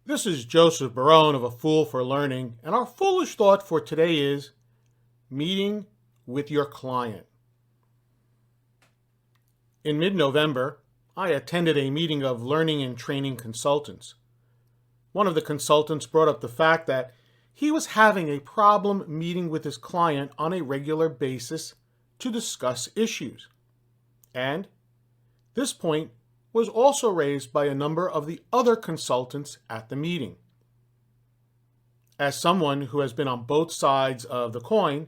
This is Joseph Barone of A Fool for Learning, and our foolish thought for today is meeting with your client. In mid-November, I attended a meeting of learning and training consultants. One of the consultants brought up the fact that he was having a problem meeting with his client on a regular basis to discuss issues. And this point was also raised by a number of the other consultants at the meeting. As someone who has been on both sides of the coin,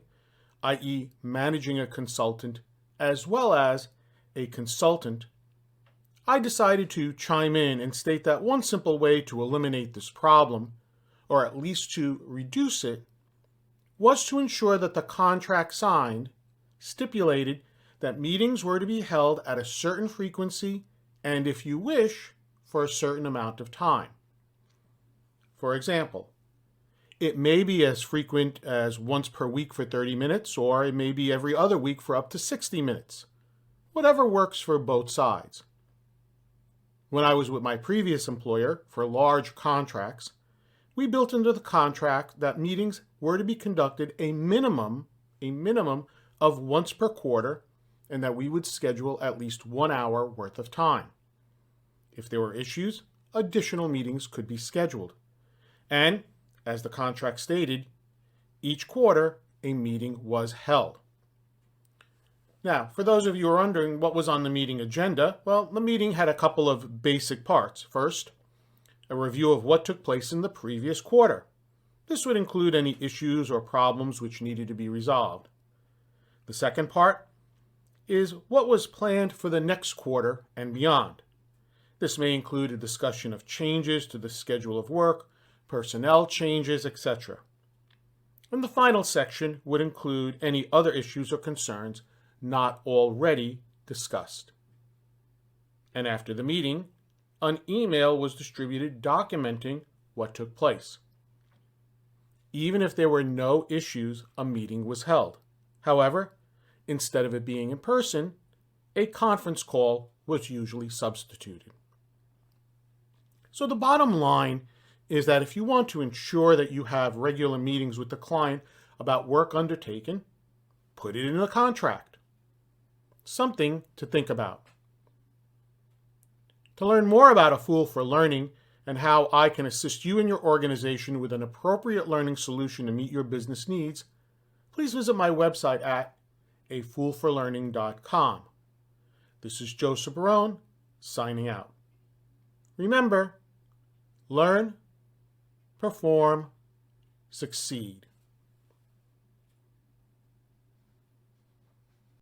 i.e., managing a consultant as well as a consultant, I decided to chime in and state that one simple way to eliminate this problem, or at least to reduce it, was to ensure that the contract signed stipulated that meetings were to be held at a certain frequency and, if you wish, for a certain amount of time. For example, it may be as frequent as once per week for 30 minutes, or it may be every other week for up to 60 minutes. Whatever works for both sides. When I was with my previous employer for large contracts, we built into the contract that meetings were to be conducted a minimum of once per quarter, and that we would schedule at least 1 hour worth of time. If there were issues, additional meetings could be scheduled. And, as the contract stated, each quarter a meeting was held. Now, for those of you who are wondering what was on the meeting agenda, well, the meeting had a couple of basic parts. First, a review of what took place in the previous quarter. This would include any issues or problems which needed to be resolved. The second part is what was planned for the next quarter and beyond. This may include a discussion of changes to the schedule of work, personnel changes, etc. And the final section would include any other issues or concerns not already discussed. And after the meeting, an email was distributed documenting what took place. Even if there were no issues, a meeting was held. However, instead of it being in person, a conference call was usually substituted. So the bottom line is that if you want to ensure that you have regular meetings with the client about work undertaken, put it in the contract. Something to think about. To learn more about A Fool for Learning and how I can assist you and your organization with an appropriate learning solution to meet your business needs, please visit my website at afoolforlearning.com. This is Joseph Barone, signing out. Remember, learn, perform, succeed.